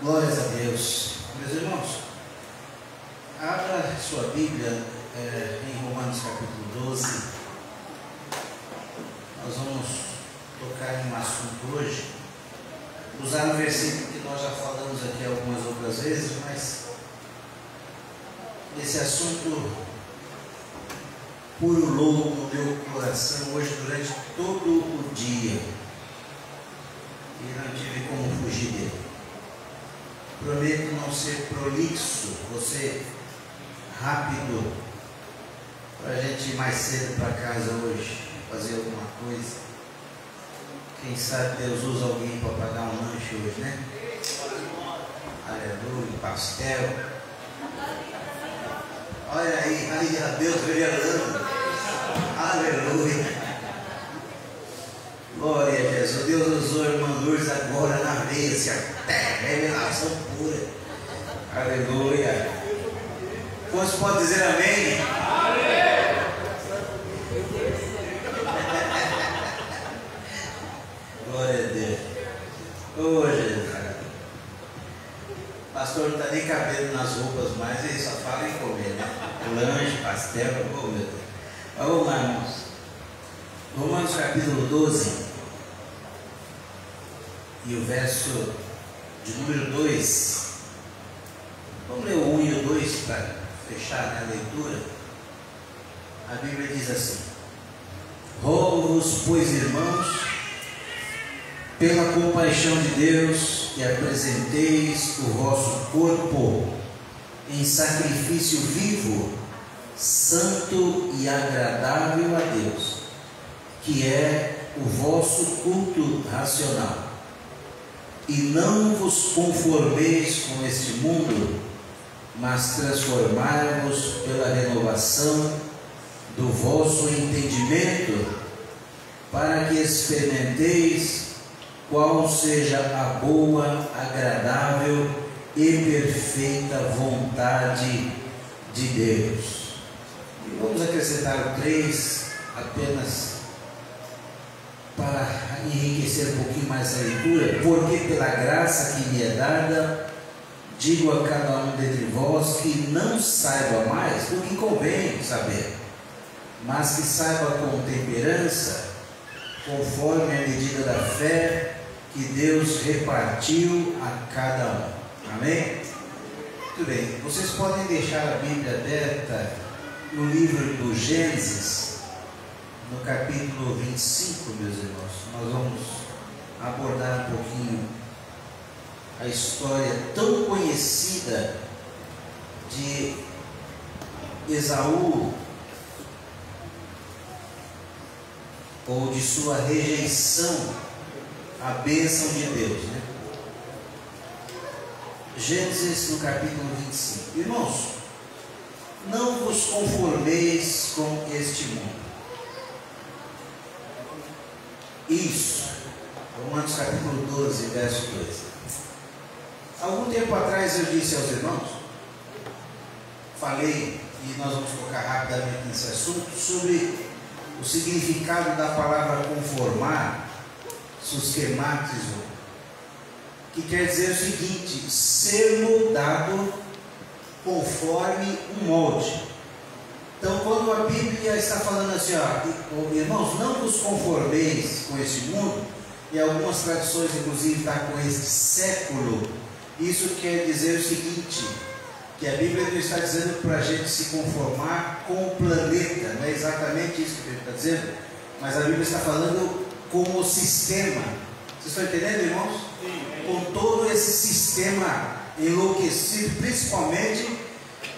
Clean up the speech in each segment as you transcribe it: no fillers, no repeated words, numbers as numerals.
Glórias a Deus. Meus irmãos, abra sua Bíblia em Romanos capítulo 12. Nós vamos tocar em um assunto hoje, usar um versículo que nós já falamos aqui algumas outras vezes, mas esse assunto pululou no meu coração hoje durante todo o dia e não tive como fugir dele. Prometo não ser prolixo, vou ser rápido, para a gente ir mais cedo para casa hoje, fazer alguma coisa. Quem sabe Deus usa alguém para pagar um lanche hoje, né? Aleluia, pastel. Olha aí a Deus revelando. Aleluia. Glória a Jesus. Deus usou a irmã Lourdes agora na vez, revelação pura. Aleluia. Quantos podem dizer amém? Amém. Glória a Deus. Ô Jesus. Pastor não está nem cabendo nas roupas mais, ele só fala em comer, né? Lanche, pastel, oh meu Deus. Vamos lá, irmãos. Romanos capítulo 12 e o verso de número 2. Vamos ler o 1 e o 2 para fechar a leitura. A Bíblia diz assim: rogo-vos, pois, irmãos, pela compaixão de Deus, que apresenteis o vosso corpo em sacrifício vivo, santo e agradável a Deus, que é o vosso culto racional. E não vos conformeis com este mundo, mas transformai-vos pela renovação do vosso entendimento, para que experimenteis qual seja a boa, agradável e perfeita vontade de Deus. E vamos acrescentar o 3 apenas para enriquecer um pouquinho mais a leitura. Porque pela graça que me é dada, digo a cada um dentre vós que não saiba mais do que convém saber, mas que saiba com temperança, conforme a medida da fé que Deus repartiu a cada um. Amém? Muito bem, vocês podem deixar a Bíblia aberta no livro do Gênesis, no capítulo 25, meus irmãos. Nós vamos abordar um pouquinho a história tão conhecida de Esaú, ou de sua rejeição à bênção de Deus, né? Gênesis no capítulo 25. Irmãos, não vos conformeis com este mundo. Isso, Romanos capítulo 12, verso 2. Algum tempo atrás eu disse aos irmãos, falei, e nós vamos tocar rapidamente nesse assunto, sobre o significado da palavra conformar, susquematizo, que quer dizer o seguinte: ser moldado conforme um molde. Então, quando a Bíblia está falando assim, irmãos, não vos conformeis com este mundo, e algumas traduções inclusive está com este século, isso quer dizer o seguinte, que a Bíblia não está dizendo para a gente se conformar com o planeta, não é exatamente isso que a Bíblia está dizendo, mas a Bíblia está falando como sistema. Vocês estão entendendo, irmãos? Sim. Com todo esse sistema enlouquecido, principalmente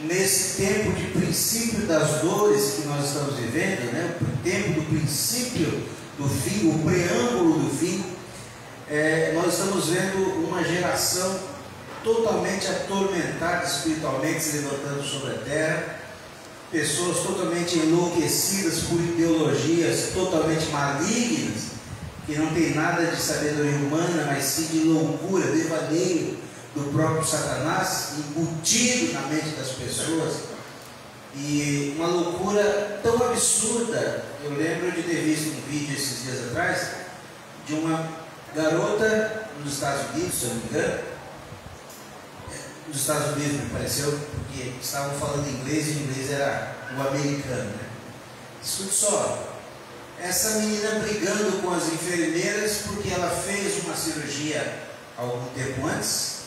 nesse tempo de princípio das dores que nós estamos vivendo, né? O tempo do princípio do fim, o preâmbulo do fim. Nós estamos vendo uma geração totalmente atormentada espiritualmente se levantando sobre a terra, pessoas totalmente enlouquecidas por ideologias totalmente malignas, que não tem nada de sabedoria humana, mas sim de loucura, devaneio do próprio Satanás, embutido na mente das pessoas, e uma loucura tão absurda. Eu lembro de ter visto um vídeo esses dias atrás, de uma garota nos Estados Unidos, se eu não me engano, dos Estados Unidos, me pareceu, porque estavam falando inglês e o inglês era o americano, né? Escute só, essa menina brigando com as enfermeiras porque ela fez uma cirurgia algum tempo antes,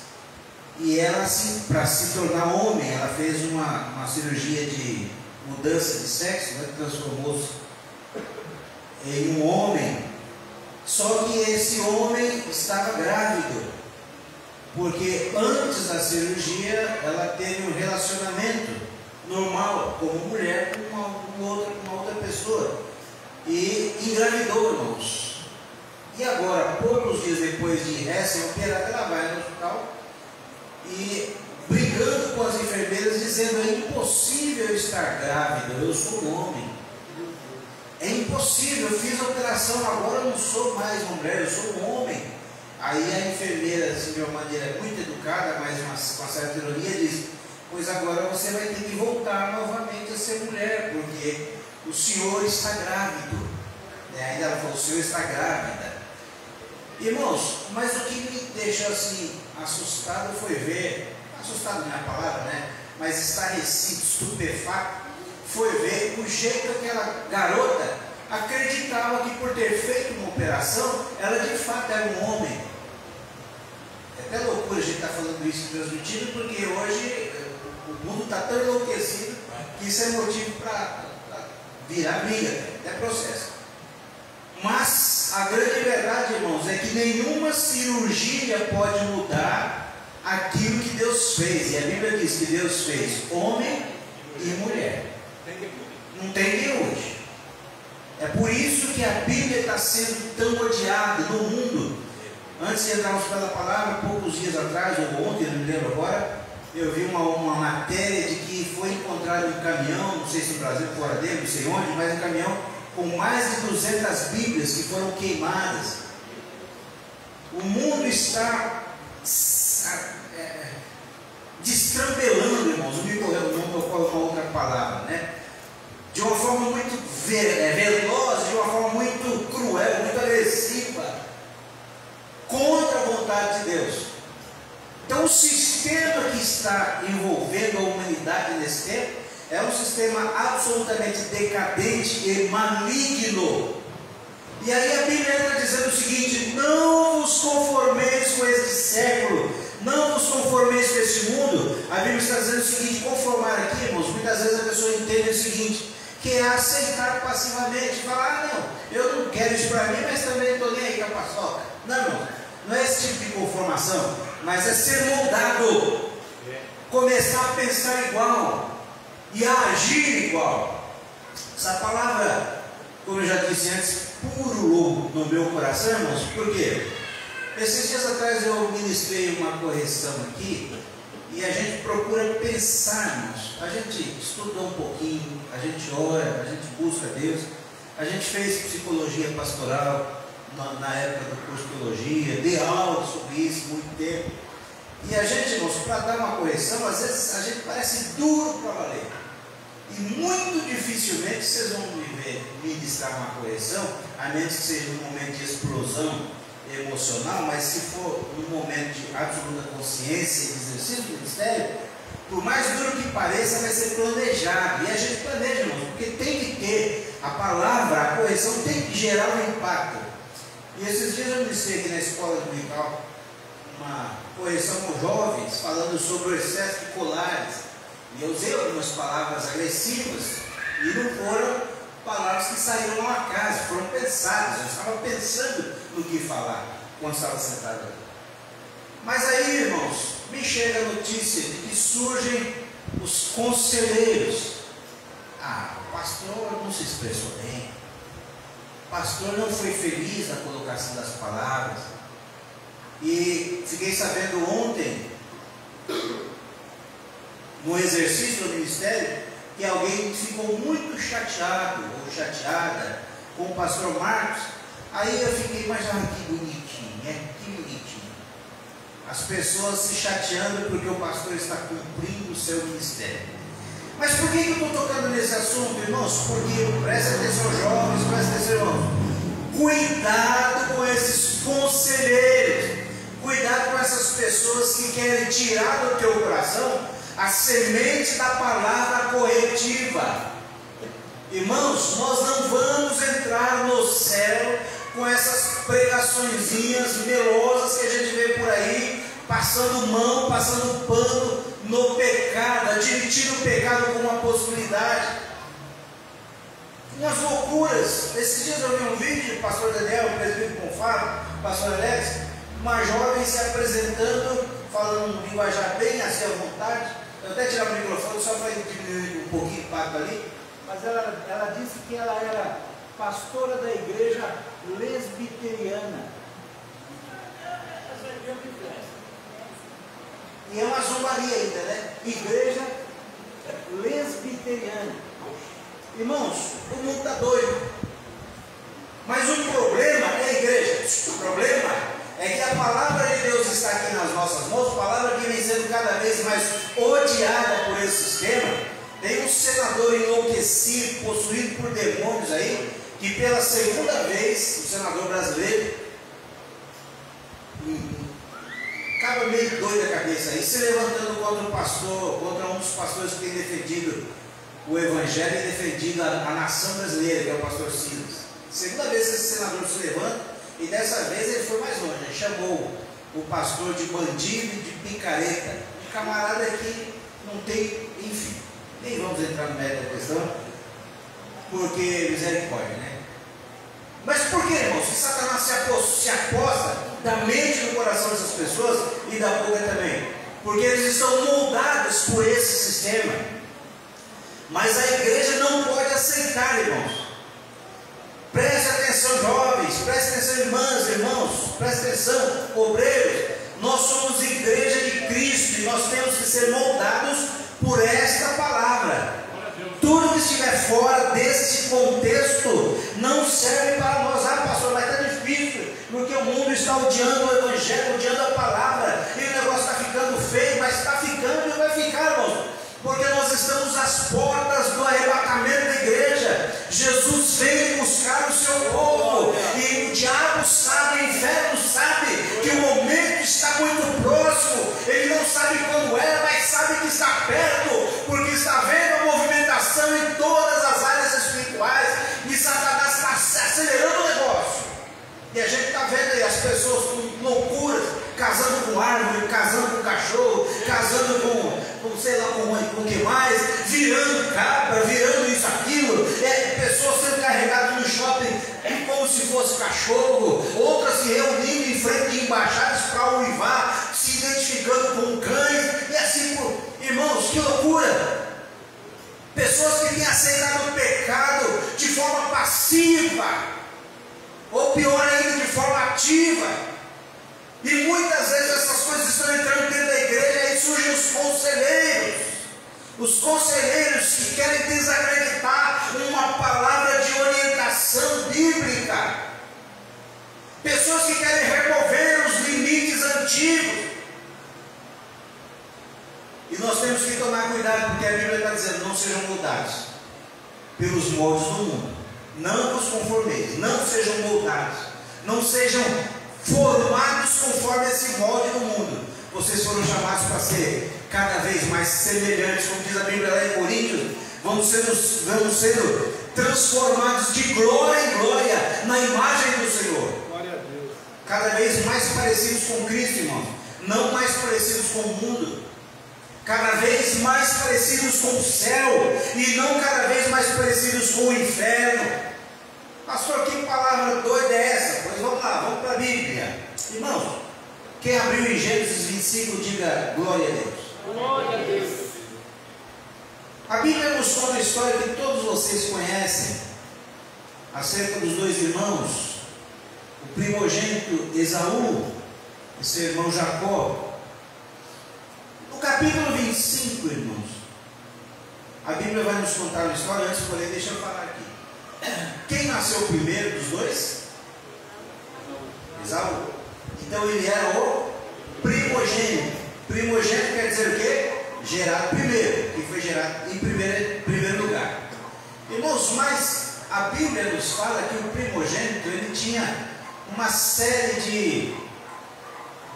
e ela, para se tornar homem, ela fez uma cirurgia de mudança de sexo, né? Transformou-se em um homem, só que esse homem estava grávido, porque antes da cirurgia ela teve um relacionamento normal, como mulher com uma outra pessoa, e engravidou, irmãos. E agora, poucos dias depois de recém-operada, ela vai no hospital e brigando com as enfermeiras, dizendo: é impossível estar grávida, eu sou um homem, é impossível, eu fiz a operação, agora eu não sou mais uma mulher, eu sou um homem. Aí a enfermeira, assim, de uma maneira muito educada, mas com uma certa ironia, diz: pois agora você vai ter que voltar novamente a ser mulher, porque o senhor está grávido. Ainda ela falou: o senhor está grávida. Irmãos, mas o que me deixou assim assustado foi ver, assustado não é a palavra, né? Mas estarrecido, estupefato, foi ver o jeito que aquela garota acreditava que por ter feito uma operação, ela de fato era um homem. É até loucura a gente estar falando isso transmitido, porque hoje o mundo está tão enlouquecido que isso é motivo para virar briga, até processo. Mas a grande verdade, irmãos, é que nenhuma cirurgia pode mudar aquilo que Deus fez. E a Bíblia diz que Deus fez homem e mulher. Não tem de hoje. É por isso que a Bíblia está sendo tão odiada no mundo. Antes de entrarmos pela palavra, poucos dias atrás, ou ontem, não me lembro agora, eu vi uma matéria de que foi encontrado um caminhão, não sei se no Brasil, fora dele, não sei onde, mas um caminhão com mais de 200 Bíblias que foram queimadas. O mundo está destrambelando, irmãos, não ocorre uma outra palavra, né? De uma forma muito veloz, de uma forma muito cruel, muito agressiva, contra a vontade de Deus. Então o sistema que está envolvendo a humanidade nesse tempo é um sistema absolutamente decadente e maligno. E aí a Bíblia está dizendo o seguinte: não vos conformeis com este século, não vos conformeis com este mundo. A Bíblia está dizendo o seguinte: conformar aqui, irmãos, muitas vezes a pessoa entende o seguinte, que é aceitar passivamente, falar: não, eu não quero isso para mim, mas também estou nem aí com a paçoca. Não, irmão, não é esse tipo de conformação, mas é ser moldado, começar a pensar igual e a agir igual. Essa palavra, como eu já disse antes, pululou no meu coração, irmãos. Por quê? Esses dias atrás eu ministrei uma correção aqui, e a gente procura pensar, irmãos. A gente estuda um pouquinho, a gente ora, a gente busca Deus, a gente fez psicologia pastoral na época do curso de teologia, dei aula sobre isso muito tempo, e a gente, irmãos, para dar uma correção, às vezes a gente parece duro para valer, e muito dificilmente vocês vão me ver ministrar uma correção, a menos que seja um momento de explosão emocional, mas se for um momento de absoluta consciência e exercício do ministério, por mais duro que pareça, vai ser planejado, e a gente planeja, irmãos, porque tem que ter a palavra, a correção tem que gerar um impacto. E esses dias eu ministrei aqui na escola dominical uma correção com jovens, falando sobre o excesso de colares, e eu usei algumas palavras agressivas, e não foram palavras que saíram ao acaso, foram pensadas. Eu estava pensando no que falar quando estava sentado ali. Mas aí, irmãos, me chega a notícia de que surgem os conselheiros. O pastor não se expressou bem, o pastor não foi feliz na colocação das palavras. E fiquei sabendo ontem, no exercício do ministério, que alguém ficou muito chateado ou chateada com o pastor Marcos. Aí eu fiquei imaginando: que bonitinho, que bonitinho. As pessoas se chateando porque o pastor está cumprindo o seu ministério. Mas por que eu estou tocando nesse assunto, irmãos? Porque, presta atenção, jovens, presta atenção, irmãos. Cuidado com esses conselheiros. Cuidado com essas pessoas que querem tirar do teu coração a semente da palavra corretiva. Irmãos, nós não vamos entrar no céu com essas pregaçõezinhas melosas que a gente vê por aí, passando mão, passando pano no pecado, admitindo o pecado como uma possibilidade. Umas loucuras. Esses dias eu vi um vídeo do pastor Daniel, o presbítero Confado, pastor Alex, uma jovem se apresentando, falando um linguajar bem assim à vontade. Eu até tirava o microfone só para diminuir um pouquinho o papo ali. Mas ela disse que ela era pastora da igreja lesbiteriana. E é uma zombaria ainda, né? Igreja lesbiteriana. Irmãos, o mundo está doido. Mas o problema é a igreja. O problema é que a palavra de Deus está aqui nas nossas mãos, palavra que vem sendo cada vez mais odiada por esse sistema. Tem um senador enlouquecido, possuído por demônios aí, que pela segunda vez, o senador brasileiro, acaba meio doido a cabeça aí, se levantando contra o pastor, contra um dos pastores que tem defendido o evangelho e defendido a nação brasileira, que é o pastor Silas. Segunda vez que esse senador se levanta, e dessa vez ele foi mais longe, ele chamou o pastor de bandido, de picareta, de camarada que não tem, enfim. Nem vamos entrar no mérito da questão, porque misericórdia, né? Mas por que, irmãos? Que Satanás se aposta da mente e do coração dessas pessoas e da boca também? Porque eles estão moldados por esse sistema. Mas a igreja não pode aceitar, irmãos. Preste atenção, jovens, preste atenção, irmãs, irmãos, preste atenção, obreiros. Nós somos igreja de Cristo e nós temos que ser moldados por esta palavra. Tudo que estiver fora desse contexto não serve para nós. Ah, pastor, mas está difícil, porque o mundo está odiando o evangelho, odiando a palavra, e o negócio está ficando feio, mas está ficando e vai ficar, irmãos, porque nós estamos às portas do arrebatamento da igreja. Jesus veio buscar o seu povo, e o diabo sabe, o inferno sabe que o momento está muito próximo. Ele não sabe quando é, mas sabe que está perto, porque está vendo a movimentação em todas as áreas espirituais, e Satanás está acelerando o negócio. E a gente está vendo aí as pessoas com loucuras, casando com árvore, casando com cachorro, casando com sei lá com o que mais, virando cabra, virando isso, aquilo, pessoas sendo carregadas no shopping como se fosse cachorro, outras se reunindo em frente de embaixadas para uivar, se identificando com cães, e assim por... Irmãos, que loucura! Pessoas que têm aceitado o pecado de forma passiva, ou pior ainda, de forma ativa. E muitas vezes essas coisas estão entrando dentro da igreja, e aí surgem os conselheiros que querem desacreditar uma palavra de orientação bíblica, pessoas que querem remover os limites antigos. E nós temos que tomar cuidado, porque a Bíblia está dizendo: não sejam moldados pelos moldes do mundo, não vos conformeis, não sejam moldados, não sejam formados conforme esse molde do mundo. Vocês foram chamados para ser cada vez mais semelhantes, como diz a Bíblia lá em Coríntios, vamos sendo transformados de glória em glória na imagem do Senhor. Glória a Deus. Cada vez mais parecidos com Cristo, irmãos, não mais parecidos com o mundo. Cada vez mais parecidos com o céu e não cada vez mais parecidos com o inferno. Pastor, que palavra doida é essa? Pois vamos lá, vamos para a Bíblia. Irmãos, quem abriu em Gênesis 25, diga glória a Deus. Glória a Deus. A Bíblia nos conta a história que todos vocês conhecem, acerca dos dois irmãos, o primogênito Esaú e seu irmão Jacó. No capítulo 25, irmãos, a Bíblia vai nos contar uma história. Antes, porém, deixa eu falar aqui. Quem nasceu primeiro dos dois? Esaú. Então ele era o primogênito. Primogênito quer dizer o quê? Gerado primeiro, que foi gerado em primeiro lugar. Irmãos, mas a Bíblia nos fala que o primogênito ele tinha uma série de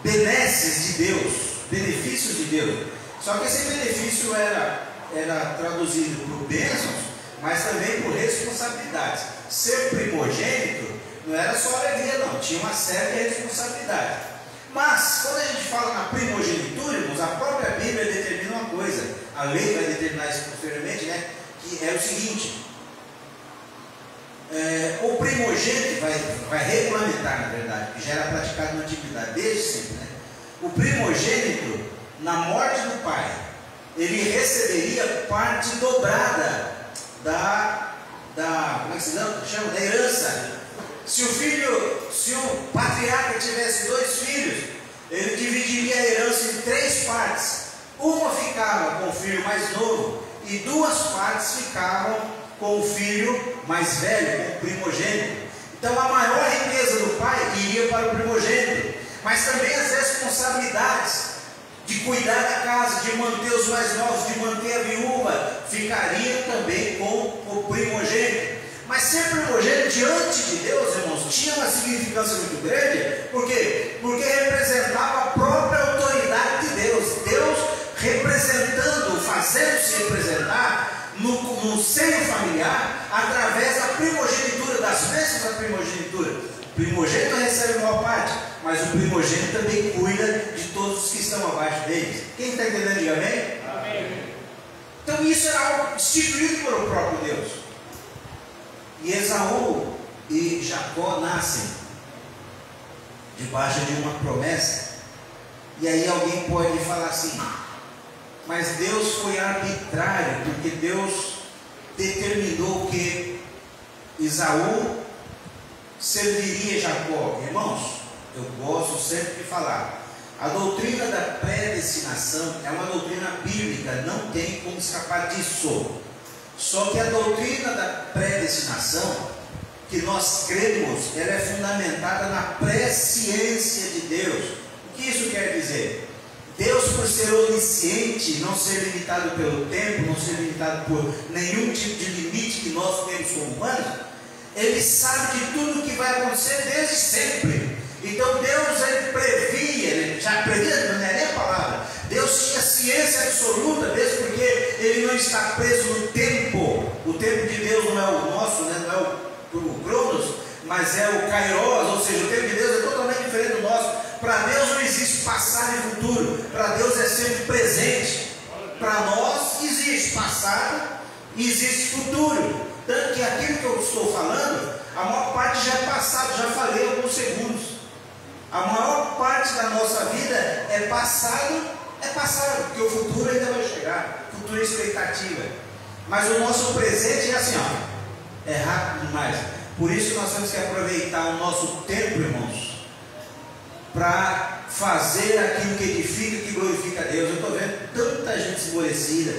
benesses de Deus. benefícios de Deus. Só que esse benefício era traduzido por bênçãos, mas também por responsabilidades. Ser primogênito não era só alegria, não, tinha uma série de responsabilidades. Mas, quando a gente fala na primogenitura, irmãos, a própria Bíblia determina uma coisa, a lei vai determinar isso posteriormente, né? Que é o seguinte: o primogênito vai regulamentar, na verdade, que já era praticado na antiguidade, desde sempre, né? O primogênito, na morte do pai, ele receberia parte dobrada como é que se chama? Da herança. Se o patriarca tivesse 2 filhos, ele dividiria a herança em 3 partes. Uma ficava com o filho mais novo e 2 partes ficavam com o filho mais velho, com o primogênito. Então a maior riqueza do pai iria para o primogênito, mas também as responsabilidades de cuidar da casa, de manter os mais novos, de manter a viúva, ficaria também com o primogênito. Mas ser primogênito diante de Deus, irmãos, tinha uma significância muito grande. Por quê? Porque representava a própria autoridade de Deus. Deus representando, fazendo-se representar no seio familiar, através da primogenitura, das bênçãos da primogenitura. O primogênito recebe a maior parte, mas o primogênito também cuida de todos os que estão abaixo deles. Quem está entendendo, diga amém? Amém. Então isso era algo instituído pelo próprio Deus. E Esaú e Jacó nascem debaixo de uma promessa. E aí alguém pode falar assim: mas Deus foi arbitrário, porque Deus determinou que Esaú serviria Jacó. Irmãos, eu gosto sempre de falar, a doutrina da predestinação é uma doutrina bíblica, não tem como escapar disso. Só que a doutrina da predestinação, que nós cremos, ela é fundamentada na presciência de Deus. O que isso quer dizer? Deus, por ser onisciente, não ser limitado pelo tempo, não ser limitado por nenhum tipo de limite que nós temos como humanos, Ele sabe de tudo que vai acontecer desde sempre. Então Deus, Ele previa, Ele já previa, não é nem a palavra, Deus tinha ciência absoluta, mesmo porque Ele não está preso no tempo. O tempo de Deus não é o nosso, né? Não é o Cronos, mas é o Kairos, ou seja, o tempo de Deus é totalmente diferente do nosso. Para Deus não existe passado e futuro, para Deus é sempre presente. Para nós existe passado e existe futuro. Tanto que aquilo que eu estou falando, a maior parte já é passado, já falei alguns segundos. A maior parte da nossa vida é passado, porque o futuro ainda vai chegar, futuro é expectativa. Mas o nosso presente é assim, ó, é rápido demais. Por isso nós temos que aproveitar o nosso tempo, irmãos, para fazer aquilo que edifica, que glorifica a Deus. Eu estou vendo tanta gente esmorecida,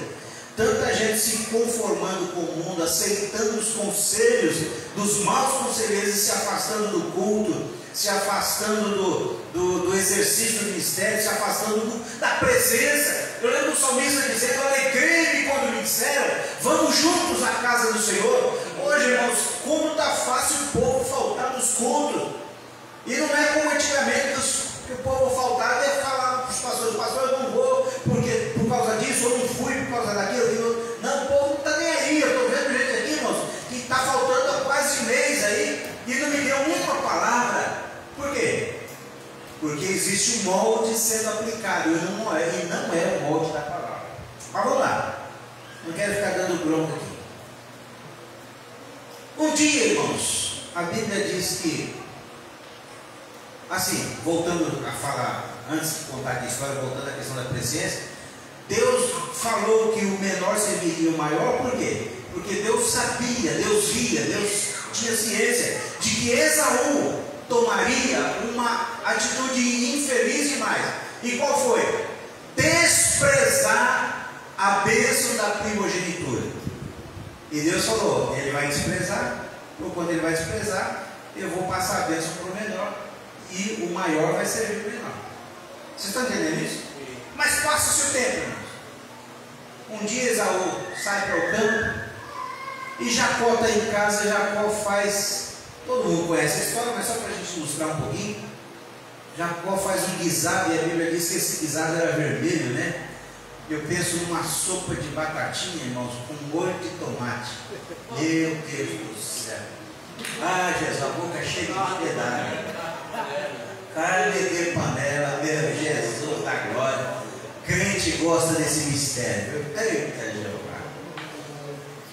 tanta gente se conformando com o mundo, aceitando os conselhos dos maus conselheiros e se afastando do culto, se afastando do exercício do ministério, se afastando da presença. Eu lembro do salmista dizendo: alegrei-me quando me disseram, vamos juntos à casa do Senhor. Hoje, irmãos, como está fácil o povo faltar nos cultos. E não é como antigamente que o povo faltava e falava para os pastores: pastor, eu não vou porque, por causa disso, eu não fui por causa daquilo. Não, o povo não está nem aí. Eu estou vendo gente aqui, irmãos, que está faltando há quase mês aí e não me deu uma palavra. Por quê? Porque existe um molde sendo aplicado, e não é o molde da palavra. Mas vamos lá, não quero ficar dando bronca aqui. Um dia, irmãos, a Bíblia diz que, assim, voltando a falar, antes de contar aqui a história, voltando à questão da presciência, Deus falou que o menor serviria o maior. Por quê? Porque Deus sabia, Deus via, Deus tinha ciência de que Esaú tomaria uma atitude infeliz demais. E qual foi? Desprezar a bênção da primogenitura. E Deus falou: ele vai desprezar, ou quando ele vai desprezar, eu vou passar a bênção para o menor, e o maior vai servir o menor. Vocês estão entendendo isso? Mas passa-se o tempo, irmãos. Um dia Esaú sai para o campo, e Jacó está em casa. Jacó faz... Todo mundo conhece a história, mas só para a gente ilustrar um pouquinho. Jacó faz um guisado e a Bíblia diz que esse guisado era vermelho, né? Eu penso numa sopa de batatinha, irmãos, com molho de tomate. Meu Deus do céu. Ah, Jesus, a boca cheia de pedaço. Carne de panela, meu Jesus da glória. Crente gosta desse mistério. Eita, Jeová.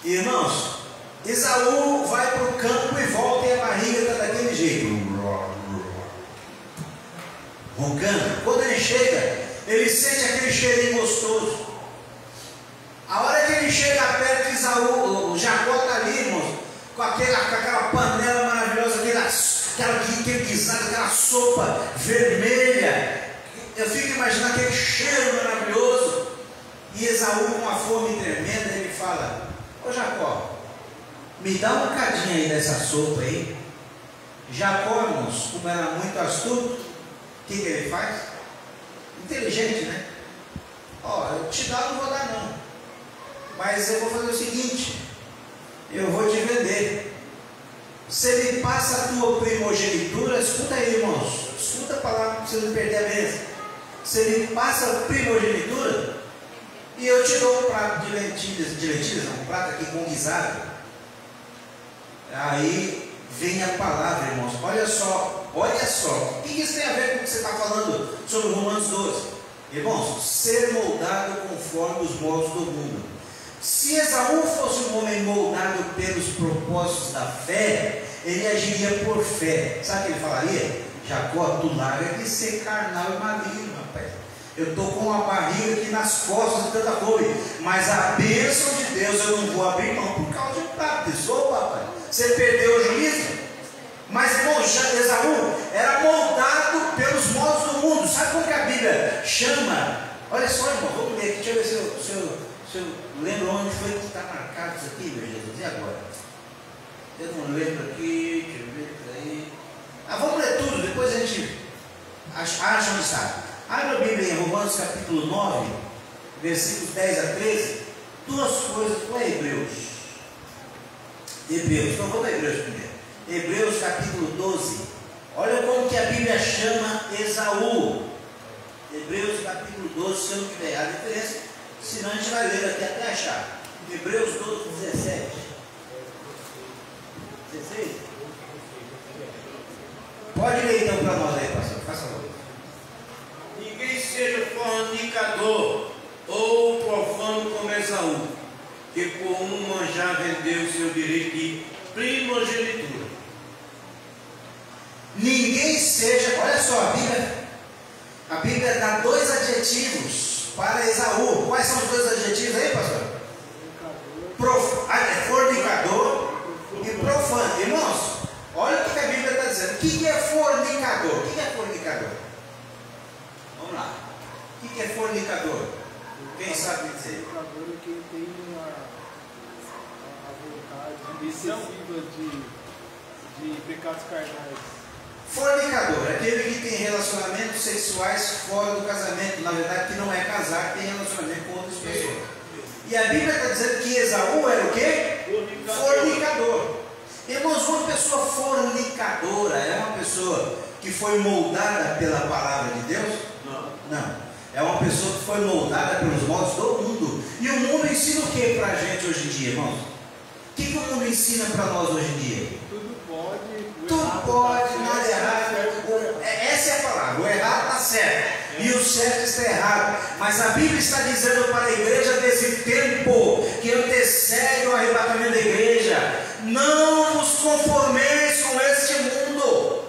Irmãos, Esaú vai para o campo e volta e a barriga está daquele jeito. Roncando. Quando ele chega, ele sente aquele cheirinho gostoso. A hora que ele chega perto de Esaú, o Jacó está ali, irmãos, com aquela panela maravilhosa, aquele guisado, aquela sopa vermelha. Eu fico imaginando aquele cheiro maravilhoso. E Esaú, com uma fome tremenda, ele fala: ô Jacó, me dá um bocadinho aí dessa sopa aí. Jacó, irmãos, como era muito astuto, o que ele faz? Inteligente, né? Ó, eu te dar, não vou dar não. Mas eu vou fazer o seguinte: eu vou te vender. Você me passa a tua primogenitura. Escuta aí, irmãos, escuta a palavra para você não perder a mesa. Você me passa a primogenitura e eu te dou um prato de lentilhas, um prato aqui com guisado. Aí vem a palavra, irmãos. Olha só. O que isso tem a ver com o que você está falando sobre Romanos 12? Irmãos, ser moldado conforme os moldes do mundo. Se Esaú fosse um homem moldado pelos propósitos da fé, ele agiria por fé. Sabe o que ele falaria? Jacó, tu larga de ser carnal e maligno, rapaz. Eu estou com uma barriga aqui nas costas de tanta fome, mas a bênção de Deus eu não vou abrir mão por causa de um prato de sopa, rapaz. Você perdeu o juízo. Mas, irmão, Esaú era moldado pelos modos do mundo. Sabe como que a Bíblia chama? Olha só, irmão, vamos ler aqui. Deixa eu ver se eu lembro onde foi que está marcado isso aqui, meu Jesus. E agora? Eu não lembro aqui. Deixa eu ver aí. Vamos ler tudo, depois a gente acha onde está. Abra a Bíblia em Romanos capítulo 9, versículos 10 a 13. Duas coisas. Qual é Hebreus? Então vamos a Hebreus primeiro. Hebreus capítulo 12. Olha como que a Bíblia chama Esaú. Hebreus capítulo 12, se eu não tiver a diferença, senão a gente vai ler aqui até achar. Hebreus 12, 17. 16? Pode ler então para nós aí, pastor, faça favor. Ninguém seja fornicador ou profano como Esaú, que por uma já vendeu seu direito de primogenitura. Ninguém seja, olha só, a Bíblia dá dois adjetivos para Esaú. Quais são os dois adjetivos aí, pastor? Fornicador e profano. Irmãos, olha o que a Bíblia está dizendo. O que é fornicador? O que é fornicador? Vamos lá. O que é fornicador? Quem sabe dizer? Fornicador é quem tem a vontade excessiva de pecados carnais. Fornicador é aquele que tem relacionamentos sexuais fora do casamento. Na verdade, que não é casado, tem relacionamento com outras pessoas. E a Bíblia está dizendo que Esaú era o quê? Fornicador. Irmãos, uma pessoa fornicadora é uma pessoa que foi moldada pela palavra de Deus? Não. É uma pessoa que foi moldada pelos modos do mundo. E o mundo ensina o que para a gente hoje em dia, irmãos? O que o mundo ensina para nós hoje em dia? Tudo pode, nada errado. Essa é a palavra. O errado está certo e o certo está errado. Mas a Bíblia está dizendo para a igreja desse tempo que antecede o arrebatamento da igreja: não vos conformeis com este mundo.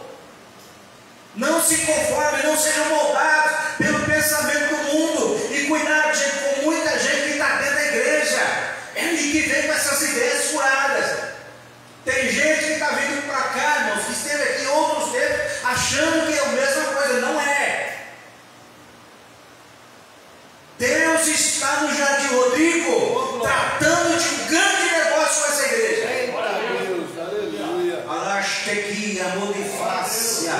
Não se conformem, não sejam moldados pelo pensamento do mundo. E cuidado, gente, com muita gente que está dentro da igreja e que vem com essas ideias furadas. Tem gente que está vindo para cá, irmãos, que esteve aqui outros tempos, achando que é a mesma coisa. Não é. Deus está no Jardim Rodrigo, tratando de um grande negócio com essa igreja. Glória a Deus, aleluia. Alastequia, modifácia.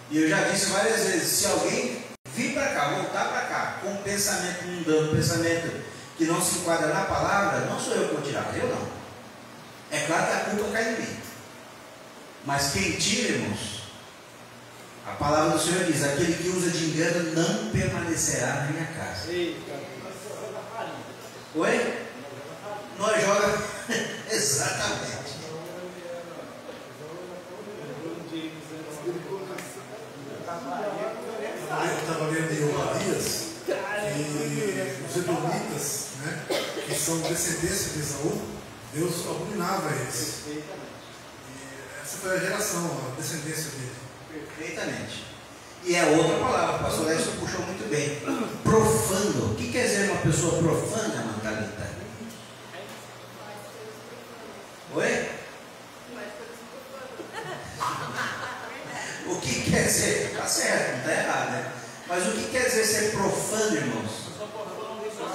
E eu já disse várias vezes: se alguém vir para cá, voltar para cá, com um pensamento mundano, um pensamento que não se enquadra na palavra, não sou eu que vou tirar, eu não. É claro que a culpa cai em mim. Mas quem tira, irmãos, a palavra do Senhor diz: aquele que usa de engano não permanecerá na minha casa. Oi? Nós joga. Exatamente. Eu estava lendo em Obadias que os edomitas, né, que são descendência de Esaú, Deus abominava eles. E essa foi a geração, a descendência dele. Perfeitamente. E é outra palavra, o pastor Lécio puxou muito bem. Profano. O que quer dizer uma pessoa profana, Margarita? Oi? O que quer dizer? Está certo, não está errado, né? Mas o que quer dizer ser profano, irmãos? Uma pessoa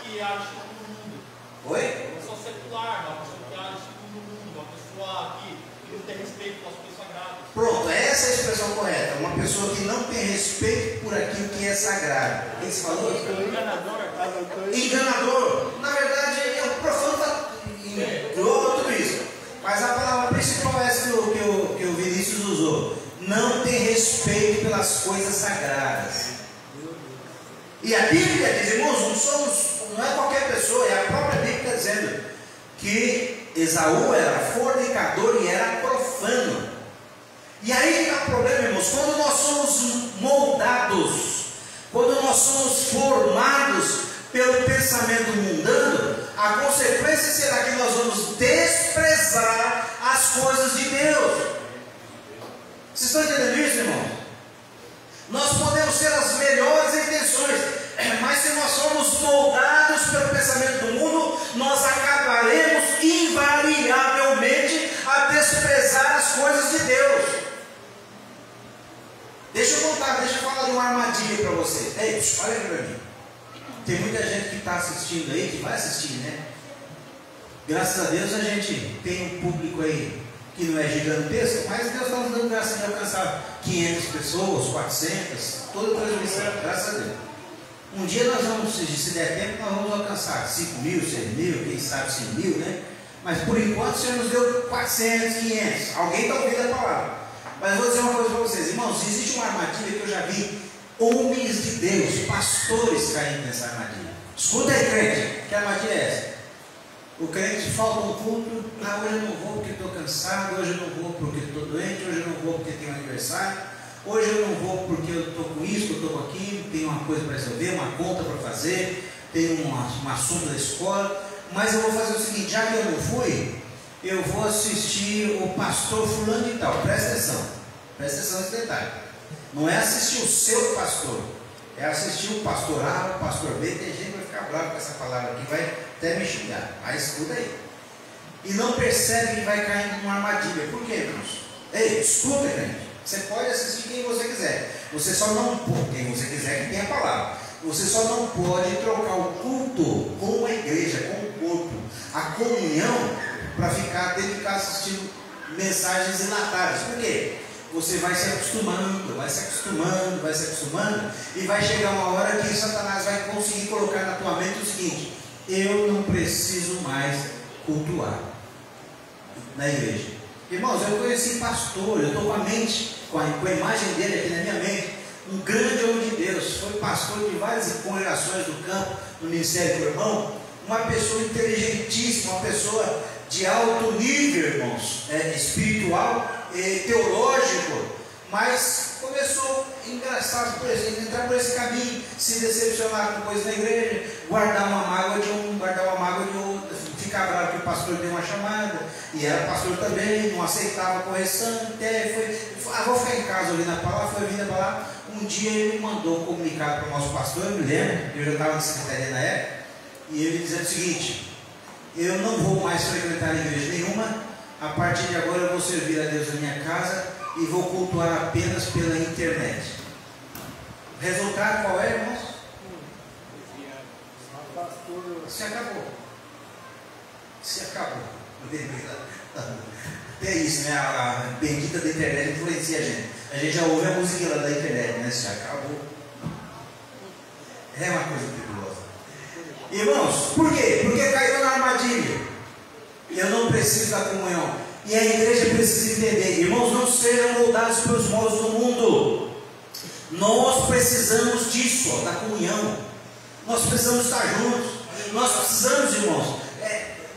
que age como o mundo. Oi? Uma pessoa secular, uma pessoa que age como o mundo, uma pessoa que não tem respeito pelas coisas sagradas. Pronto, essa é a expressão correta. Uma pessoa que não tem respeito por aquilo que é sagrado. Quem se falou? Enganador. Enganador. Na verdade, o profano engloba tudo isso. Mas a palavra principal é essa que o Vinícius usou. Não tem respeito pelas coisas sagradas. E a Bíblia diz, irmãos, não é qualquer pessoa, é a própria Bíblia dizendo que Esaú era fornicador e era profano. E aí que dá problema, irmãos, quando nós somos moldados, quando nós somos formados pelo pensamento mundano, a consequência será que nós vamos desprezar as coisas de Deus. Vocês estão entendendo isso, irmão? Nós podemos ter as melhores intenções, mas se nós formos moldados pelo pensamento do mundo, nós acabaremos invariavelmente a desprezar as coisas de Deus. Deixa eu falar de uma armadilha para vocês. Ei, olha aqui para mim. Tem muita gente que está assistindo aí, que vai assistir, né? Graças a Deus a gente tem um público aí que não é gigantesco, mas Deus está nos dando graça de alcançar 500 pessoas, 400, toda transmissão, graças a Deus. Um dia nós vamos, se der tempo, nós vamos alcançar 5 mil, 6 mil, quem sabe 5 mil, né? Mas por enquanto o Senhor nos deu 400, 500. Alguém está ouvindo a palavra. Mas vou dizer uma coisa para vocês, irmãos, existe uma armadilha que eu já vi homens de Deus, pastores caindo nessa armadilha. Escuta aí, crente, que armadilha é essa? O crente falta um culto, hoje eu não vou porque estou cansado, hoje eu não vou porque estou doente, hoje eu não vou porque tem um aniversário, hoje eu não vou porque eu estou com isso, eu estou com aquilo, tenho uma coisa para resolver, uma conta para fazer, tenho um assunto da escola, mas eu vou fazer o seguinte, já que eu não fui, eu vou assistir o pastor fulano e tal. Presta atenção nesse detalhe. Não é assistir o seu pastor, é assistir o pastor A, o pastor B. Tem gente que vai ficar bravo com essa palavra aqui, vai até me xingar, mas escuta aí. E não percebe que vai caindo numa armadilha. Por quê, irmãos? Ei, escuta, gente. Você pode assistir quem você quiser. Você só não pode, quem você quiser que tenha a palavra. Você só não pode trocar o culto com a igreja, com o corpo, a comunhão, para ficar dentro de casa assistindo mensagens enlatadas. Por quê? Você vai se acostumando, e vai chegar uma hora que Satanás vai conseguir colocar na tua mente o seguinte: eu não preciso mais cultuar na igreja. Irmãos, eu conheci pastor, eu estou com a mente, com a imagem dele aqui na minha mente, um grande homem de Deus, foi pastor de várias congregações do campo, no Ministério do Irmão, uma pessoa inteligentíssima, uma pessoa de alto nível, irmãos, espiritual, teológico, mas começou engraçado por isso, entrar por esse caminho, se decepcionar com coisas na igreja, guardar uma mágoa de outro, ficar bravo que o pastor deu uma chamada, e era pastor também, não aceitava correção, até vou ficar em casa ouvindo a palavra, foi ouvindo a palavra. Um dia ele me mandou um comunicado para o nosso pastor, eu me lembro, eu já estava na secretaria na época, e ele dizia o seguinte: eu não vou mais frequentar igreja nenhuma, a partir de agora eu vou servir a Deus na minha casa e vou cultuar apenas pela internet. O resultado qual é, irmãos? Se acabou. Até isso, né? A bendita da internet influencia a gente. A gente já ouve a música lá da internet, né? Se acabou. É uma coisa perigosa. Irmãos, por quê? Porque caiu na armadilha. Eu não preciso da comunhão. E a igreja precisa entender, irmãos, não sejam moldados pelos moldes do mundo. Nós precisamos disso, ó, da comunhão. Nós precisamos estar juntos. Nós precisamos, irmãos,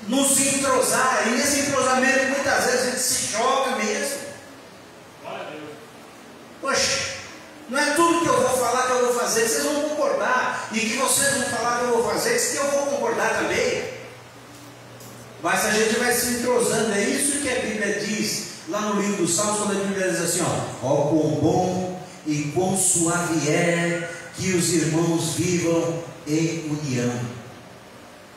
nos entrosar. E nesse entrosamento muitas vezes a gente se choca mesmo. Poxa, não é tudo que eu vou falar que eu vou fazer que vocês vão concordar, e que vocês vão falar que eu vou fazer que eu vou concordar também. Mas a gente vai se entrosando. É isso que a Bíblia diz lá no livro dos Salmos, quando a Bíblia diz assim, ó quão bom e quão suave é que os irmãos vivam em união.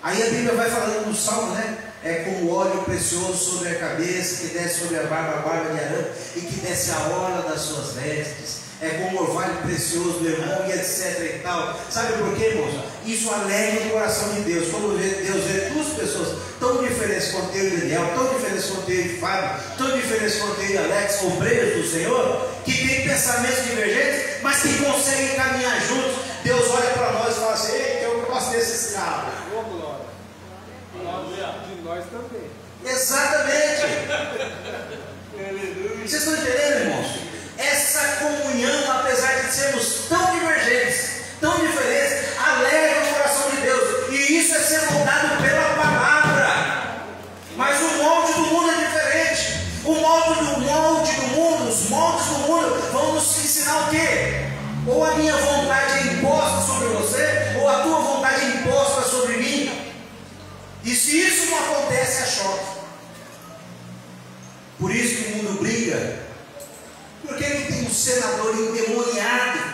Aí a Bíblia vai falando no Salmo, né? É como óleo precioso sobre a cabeça, que desce sobre a barba de Arão, e que desce a orla das suas vestes. É como orvalho precioso do irmão, e etc e tal. Sabe por quê, irmãos? Isso alegra o coração de Deus. Quando Deus vê duas pessoas tão diferentes quanto eu e Daniel, tão diferentes quanto eu e Fábio, tão diferentes quanto eu e Alex, obreiros do Senhor, que têm pensamentos divergentes, mas que conseguem caminhar juntos. Deus olha para nós e fala assim: ei, eu gosto desses caras. Ô, glória. De nós também. Exatamente. Vocês estão entendendo, irmãos? Essa comunhão, apesar de sermos tão divergentes, tão diferentes, alegra o coração de Deus. E isso é ser moldado pela palavra. Mas o molde do mundo é diferente. Os moldes do mundo vão nos ensinar o quê? Ou a minha vontade é imposta sobre você, ou a tua vontade é imposta sobre mim. E se isso não acontece, é choque. Por isso que o mundo briga. Porque ele tem um senador endemoniado.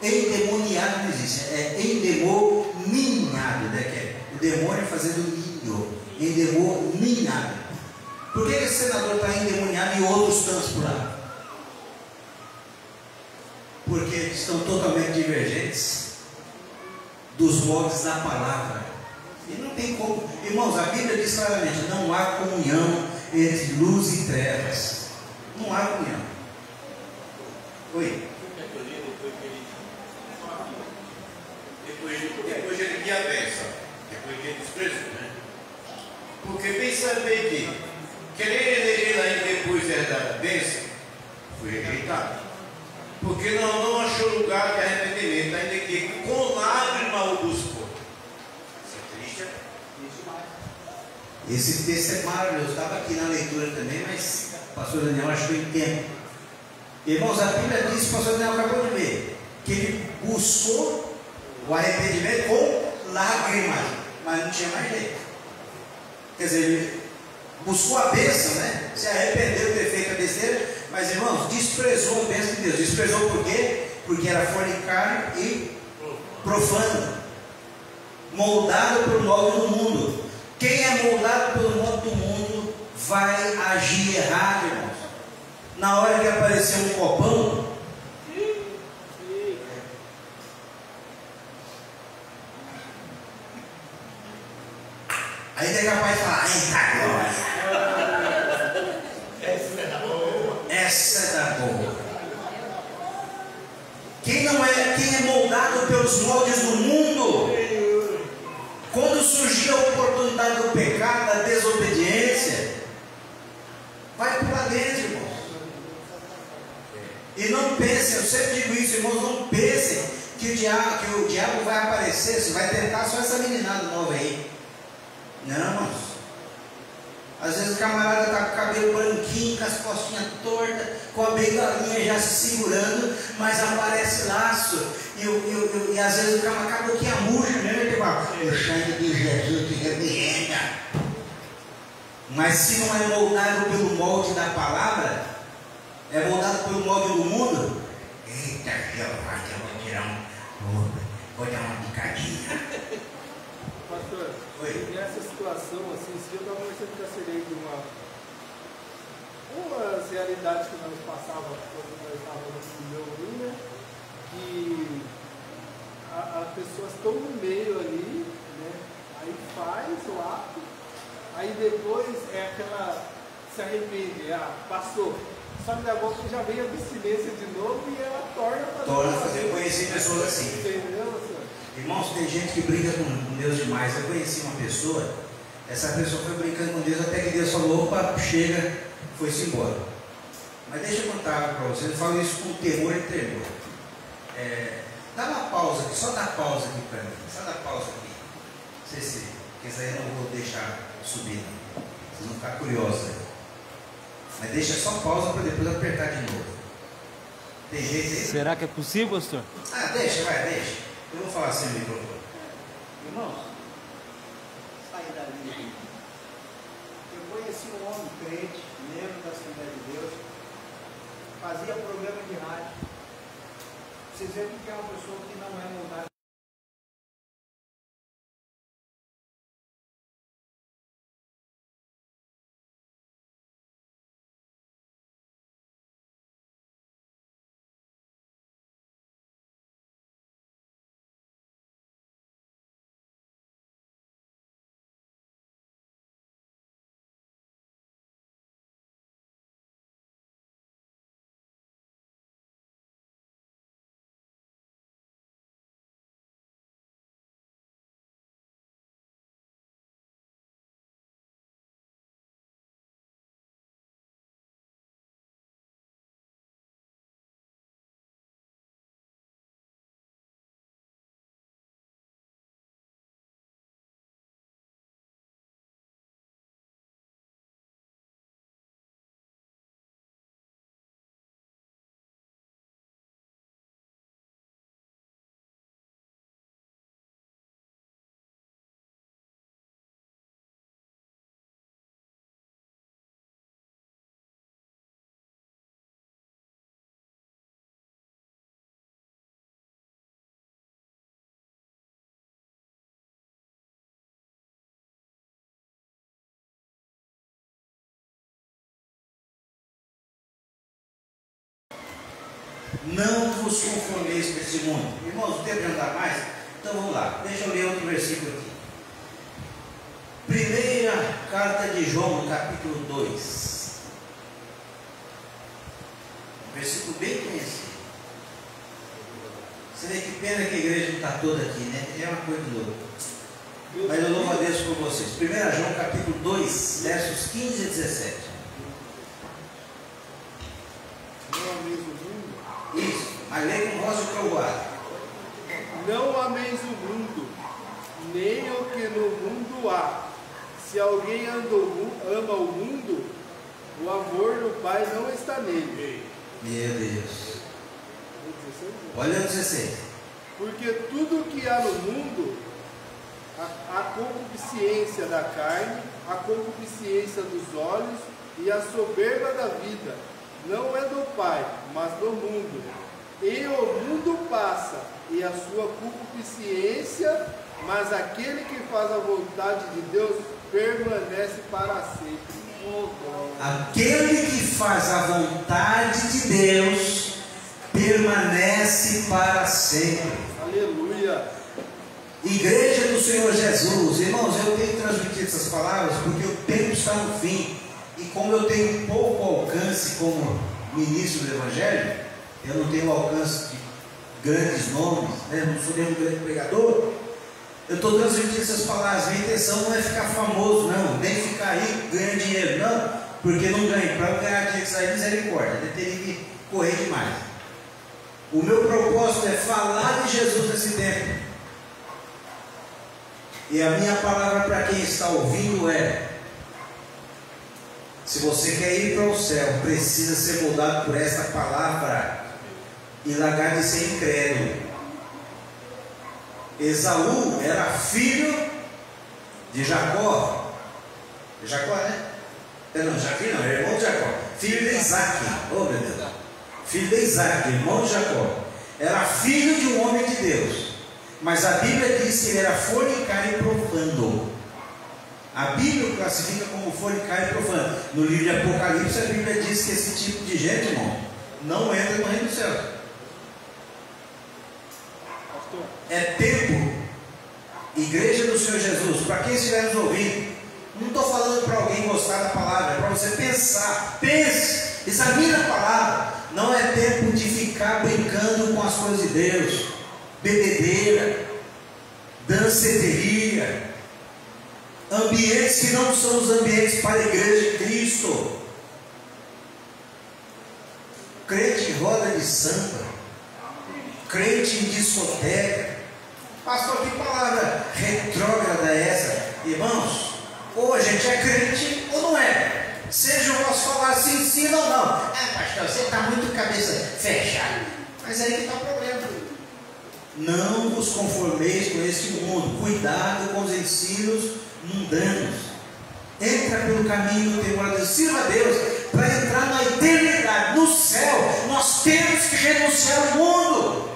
Endemoniado não existe, é endemoninhado, né? Que é o demônio fazendo ninho. Endemoninhado. Por que esse senador está endemoniado e outros tantos por lá? Porque eles estão totalmente divergentes dos moldes da palavra. E não tem como. Irmãos, a Bíblia diz claramente: não há comunhão entre luz e trevas. Não há comunhão. Oi? Depois ele guia a benção. Depois que ele desprezou, né? Porque pensa bem que querer eleger lá e depois herdar a bênção, foi rejeitado. Porque não achou lugar de arrependimento, ainda que com lágrima o buscou. Isso é triste, é? Esse texto é maravilhoso. Estava aqui na leitura também, mas o pastor Daniel achou em tempo. Irmãos, a Bíblia diz, o pastor Daniel acabou de ver, que ele buscou o arrependimento com lágrimas, mas não tinha mais jeito. Quer dizer, ele buscou a bênção, né? Se arrependeu de ter feito a besteira, mas, irmãos, desprezou a bênção de Deus. Desprezou por quê? Porque era fornicário e profano, moldado pelo molde do mundo. Quem é moldado pelo molde do mundo vai agir errado, irmãos. Na hora que aparecer um copão, aí ele é capaz de falar: eita glória, essa é da boa. Quem é moldado pelos moldes do mundo, quando surgir a oportunidade do pecado, da desobediência, vai pular dentro, irmãos. E não pensem, eu sempre digo isso, irmãos, não pensem que o diabo vai aparecer, você vai tentar só essa meninada nova aí. Não, irmãos. Às vezes o camarada está com o cabelo branquinho, com as costinhas tortas, com a bengalinha já se segurando, mas aparece laço. E às vezes o camarada acaba que murcha, né? O sangue de Jesus te repreenda. Mas se não é moldado pelo molde da palavra, é moldado pelo molde do mundo. Eita, Jeová, que eu vou tirar vou dar uma picadinha. Pastor, Oi. nessa situação, assim, se eu estava conversando com a Serei de umas realidades que nós passávamos quando nós estávamos no meu né? Que as pessoas estão no meio ali, né? Aí faz o ato, aí depois é aquela, se arrepende, passou. Só que daqui a pouco já vem a abstinência de novo e ela torna a fazer. Eu conheci pessoas assim. Entendeu, senhor? Irmãos, tem gente que brinca com Deus demais. Eu conheci uma pessoa, essa pessoa foi brincando com Deus até que Deus falou: opa, chega, foi-se embora. Mas deixa eu contar algo para vocês, eu falo isso com temor e tremor. Dá uma pausa aqui, só dá pausa aqui para mim, só dá pausa aqui. Não sei se, porque isso aí eu não vou deixar subir, não. Vocês vão ficar curiosos aí. Mas deixa só pausa para depois apertar de novo. Tem jeito aí? Será que é possível, pastor? Ah, deixa, vai, deixa. Eu vou falar sem microfone. Irmãos, sai dali. Eu conheci um homem crente, membro da Assembleia de Deus, fazia programa de rádio. Vocês veem que é uma pessoa que não é montada. Não vos conformeis com esse mundo. Irmãos, o tempo já não dá mais? Então vamos lá, deixa eu ler outro versículo aqui. Primeira carta de João, no capítulo 2. Um versículo bem conhecido. Você vê que pena que a igreja não está toda aqui, né? É uma coisa louca. Mas eu louvo a Deus por vocês. 1 João capítulo 2, versos 15 e 17. Não ameis o mundo. Isso, mas leia com voz de trovoada. Não ameis o mundo, nem o que no mundo há. Se alguém ama o mundo, o amor do Pai não está nele. Meu Deus. Olha o 16. Porque tudo que há no mundo, a concupiscência da carne, a concupiscência dos olhos e a soberba da vida, não é do Pai, mas do mundo. E o mundo passa, e a sua concupiscência, mas aquele que faz a vontade de Deus permanece para sempre. Aquele que faz a vontade de Deus permanece para sempre. Aleluia. Igreja do Senhor Jesus. Irmãos, eu tenho transmitido essas palavras porque o tempo está no fim. E como eu tenho pouco alcance como ministro do Evangelho, eu não tenho alcance de grandes nomes, né? Não sou nenhum grande pregador. Eu estou transmitindo essas palavras. Minha intenção não é ficar famoso, não, nem ficar rico, ganhar dinheiro, não, porque não ganho. Para ganhar dinheiro, isso aí é misericórdia, eu teria que correr demais. O meu propósito é falar de Jesus nesse tempo. E a minha palavra para quem está ouvindo é: se você quer ir para o céu, precisa ser mudado por esta palavra e largar de ser incrédulo. Esaú era filho de Jacó. Jacó, né? Não, Jacó não, era irmão de Jacó. Filho de Isaac. Oh, meu Deus. Filho de Isaac, irmão de Jacó. Era filho de um homem de Deus. Mas a Bíblia diz que ele era fornicário e profano. A Bíblia o classifica como fornicário e profano. No livro de Apocalipse, a Bíblia diz que esse tipo de gente, irmão, não entra no reino do céu. É tempo, igreja do Senhor Jesus, para quem estiver nos ouvindo, não estou falando para alguém gostar da palavra, é para você pensar, pense, examine a palavra. Não é tempo de ficar brincando com as coisas de Deus, bebedeira, danceteria, ambientes que não são os ambientes para a igreja de Cristo. crente em roda de samba, crente em discoteca. Pastor, que palavra retrógrada é essa? Irmãos, ou a gente é crente ou não é. Seja o vosso falar sim, sim ou não. Ah, pastor, você está muito cabeça fechada. Mas aí que está o problema. Não vos conformeis com este mundo. Cuidado com os ensinos mundanos. Entra pelo caminho do temor a Deus. Sirva a Deus para entrar na eternidade, no céu. Nós temos que renunciar ao mundo.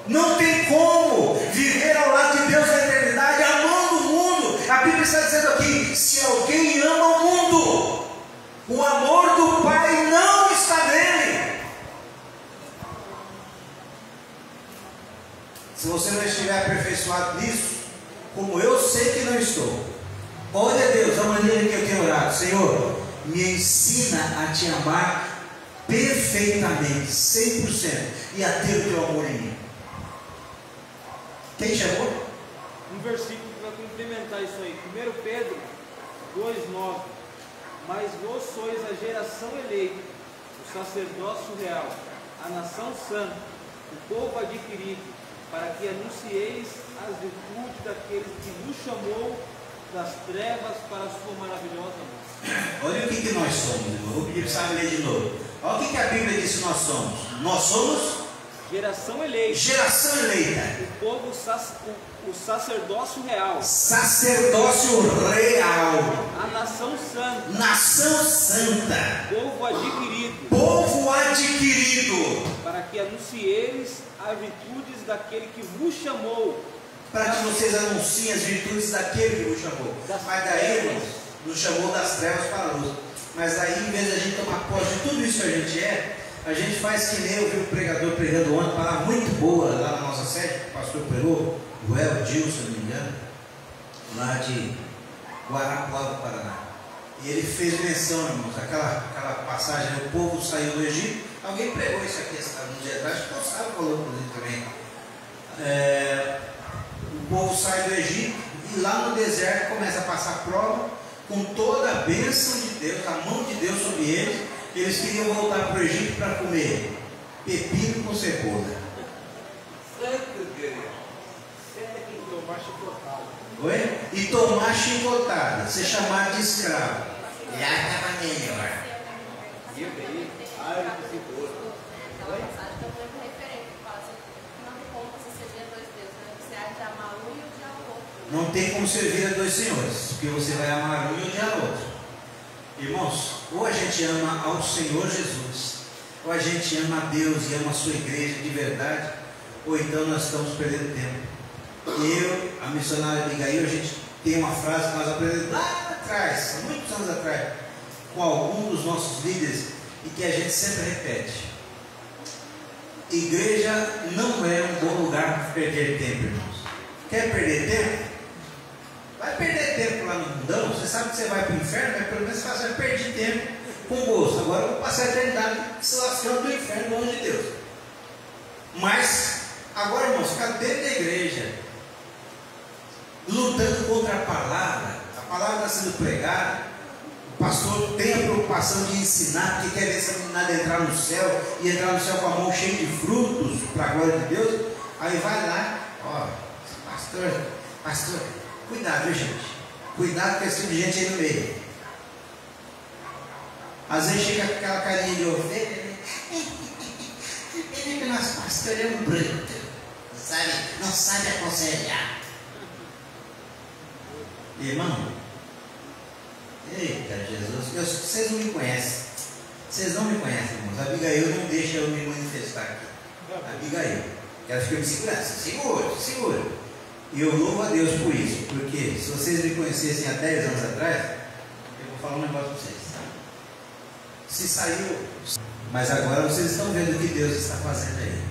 Não tem como viver ao lado de Deus na eternidade amando o mundo. A Bíblia está dizendo aqui: se alguém ama o mundo, o amor do Pai não está nele. Se você não estiver aperfeiçoado nisso, como eu sei que não estou, ore a Deus da maneira que eu tenho orado. Senhor, me ensina a te amar perfeitamente, 100%, e a ter o teu amor em mim. Quem chamou? Um versículo para complementar isso aí. 1 Pedro 2,9. Mas vós sois a geração eleita, o sacerdócio real, a nação santa, o povo adquirido, para que anuncieis as virtudes daquele que vos chamou das trevas para a sua maravilhosa luz. Olha o que nós somos, irmão. Vou pedir para você ler de novo. Olha o que a Bíblia diz que nós somos. Nós somos geração eleita. Geração eleita. O povo, o sacerdócio real. Sacerdócio real. A nação santa. Nação santa. Povo adquirido. Povo adquirido. Para que anuncieis as virtudes daquele que vos chamou. Para que vocês anunciem as virtudes daquele que vos chamou. Mas daí, irmãos, nos chamou das trevas para a luz. Mas aí, em vez de a gente tomar posse de tudo isso que a gente é, a gente faz que nem eu vi o pregador pregando ontem, palavra muito boa lá na nossa sede, o pastor pregou, o Gil, se não me engano, lá de Guarapuava do Paraná. E ele fez menção, irmãos, aquela passagem, o povo saiu do Egito. Alguém pregou isso aqui um dia atrás, que o Gustavo falou por ele também. O povo sai do Egito e lá no deserto começa a passar prova com toda a bênção de Deus, a mão de Deus sobre eles. Eles queriam voltar para o Egito para comer pepino com cebola. Santo Deus. Tomar chicotada. Oi? E tomar chicotada, ser chamado de escravo. Já estava melhor. E aí? Ai, que se for. Não tem como servir a dois senhores, porque você vai amar um e odiar o outro. Irmãos, ou a gente ama ao Senhor Jesus, ou a gente ama a Deus e ama a sua igreja de verdade, ou então nós estamos perdendo tempo. Eu, a missionária Abigail, a gente tem uma frase que nós aprendemos lá atrás, há muitos anos atrás, com algum dos nossos líderes, e que a gente sempre repete: igreja não é um bom lugar para perder tempo, irmãos. Quer perder tempo? Vai perder tempo lá no mundão. Você sabe que você vai para o inferno, mas pelo menos você vai perder tempo com gosto. Agora eu vou passar a eternidade se lascando do inferno longe de Deus. Mas agora, irmãos, ficar dentro da igreja, lutando contra a palavra está sendo pregada, o pastor tem a preocupação de ensinar, porque quer ver essa meninada entrar no céu, e entrar no céu com a mão cheia de frutos, para a glória de Deus. Aí vai lá, ó, pastor, cuidado, viu, gente? Cuidado com esse tipo de gente aí no meio. Às vezes chega com aquela carinha de ovelha, né? Ele que nosso pastor é um branco, não sabe aconselhar. Irmão, eita Jesus, vocês não me conhecem. Vocês não me conhecem, irmãos. A Abigail não deixa eu me manifestar aqui. A Abigail, ela fica me segurando, segura. E eu louvo a Deus por isso, porque se vocês me conhecessem há 10 anos atrás, eu vou falar um negócio para vocês. Se saiu, mas agora vocês estão vendo o que Deus está fazendo aí.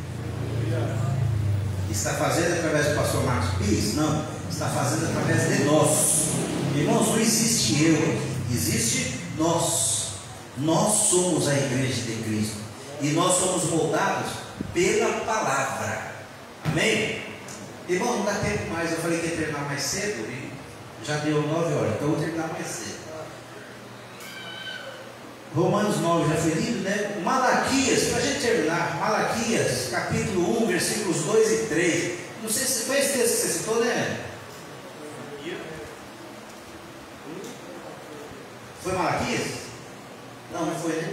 Está fazendo através do pastor Marcos Pires? Não, está fazendo através de nós. Irmãos, não existe eu, existe nós. Nós somos a igreja de Cristo e nós somos moldados pela palavra. Amém? Irmão, não dá tempo mais. Eu falei que ia terminar mais cedo e já deu 9 horas, então eu vou terminar mais cedo. Romanos 9 já foi lido, né? Malaquias, para a versículos 2 e 3. Não sei se foi esse texto que você citou, né? Foi Malaquias? Não, não foi, né?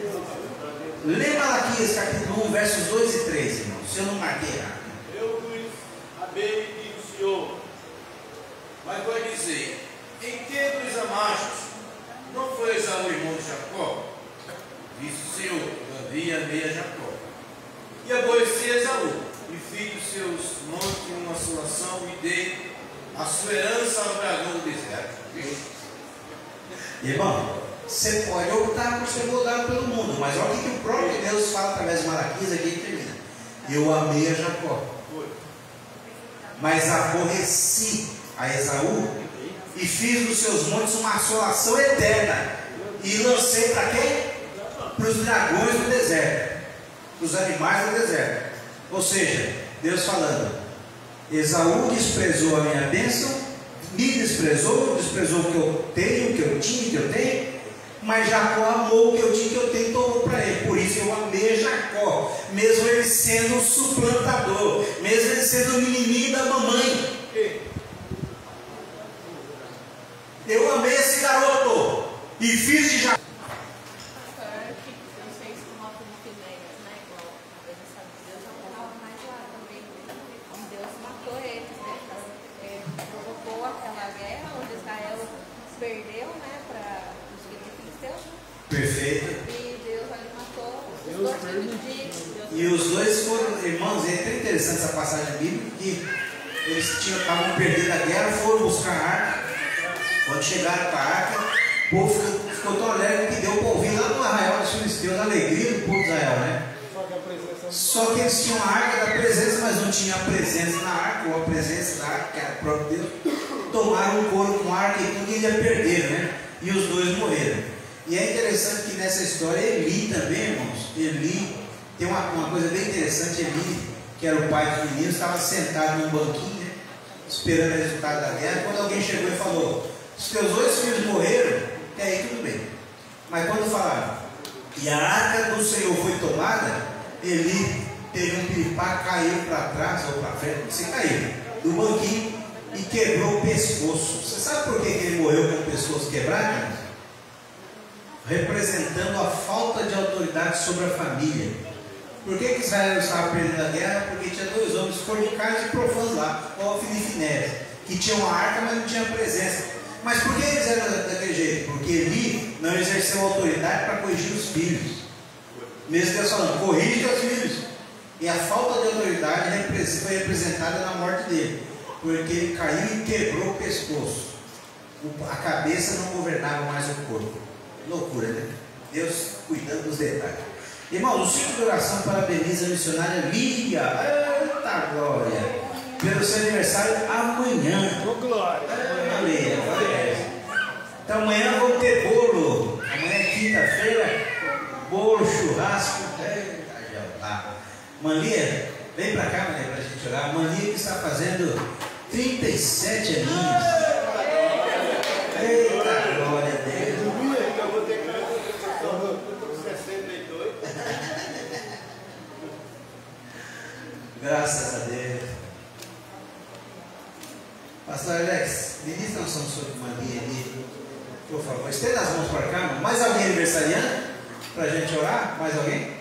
Lê Malaquias, capítulo 1, versos 2 e 3, irmão. Se eu não marquei errado. Eu vos amei do Senhor, mas vai dizer: em que vos amastes? Não foi Esaú irmão de Jacó? Disse o Senhor: todavia amei a Jacó. E aborreci Esaú, e fiz dos seus montes uma assolação, e dei a sua herança ao dragão do deserto. Irmão, você pode optar por ser moldado pelo mundo, mas olha o que o próprio Deus fala através de Malaquias, aqui ele termina: eu amei a Jacó, mas aborreci a Esaú, e fiz dos seus montes uma assolação eterna, e lancei para quem? Para os dragões do deserto, para os animais do deserto. Ou seja, Deus falando: Esaú desprezou a minha bênção, me desprezou o que eu tenho, o que eu tinha, o que eu tenho, mas Jacó amou o que eu tinha, o que eu tenho, e tomou para ele. Por isso eu amei Jacó, mesmo ele sendo o suplantador, mesmo ele sendo o menininho da mamãe. Eu amei esse garoto e fiz de Jacó. Perdeu, né, para os filisteus. Perfeito. E Deus ali matou os dois. E os dois foram, irmãos, é até interessante essa passagem bíblica, que eles estavam perdendo a guerra, foram buscar a arca. Quando chegaram para a arca, o povo ficou tão alegre que deu para ouvir lá no arraial dos filisteus a alegria do povo de Israel, né? Só que eles tinham a arca da presença, mas não tinha a presença na arca, ou a presença da arca, que era o próprio Deus. Tomaram um couro com arca e tudo, e ia perder, né? E os dois morreram. E é interessante que nessa história Eli também, irmãos, Eli tem uma coisa bem interessante. Eli, que era o pai dos meninos, estava sentado num banquinho, né, esperando o resultado da guerra. Quando alguém chegou e falou: os teus 2 filhos morreram, até aí tudo bem. Mas quando falaram: e a arca do Senhor foi tomada, Eli teve um piripá, caiu para trás ou para frente, não sei, caiu do banquinho e quebrou o pescoço. Você sabe por que ele morreu com o pescoço quebrado? Representando a falta de autoridade sobre a família. Por que Israel estava perdendo a guerra? Porque tinha 2 homens fornicários e profanos lá, o Ofni e Finéias, que tinham a arca, mas não tinham presença. Mas por que eles eram daquele jeito? Porque Eli não exerceu autoridade para corrigir os filhos. Mesmo Deus falando: corrige os filhos. E a falta de autoridade foi representada na morte dele, porque ele caiu e quebrou o pescoço. A cabeça não governava mais o corpo. Loucura, né? Deus cuidando dos detalhes. Irmãos, o ciclo de oração parabeniza a missionária Lídia. Eita glória! Pelo seu aniversário amanhã. Glória! Aleluia! Então amanhã vamos ter bolo. Amanhã é quinta-feira. Bolo, churrasco. Eita, já tá. Manlia, vem pra cá, Manlia, pra gente orar. Manlia que está fazendo 37 aninhos. Eita, glória a Deus. Eu vou ter que 62. Graças a Deus. Pastor Alex, ministra uma unção sobre Manlia ali, por favor. Estenda as mãos para cá. Mais alguém aniversariando? Para a gente orar? Mais alguém?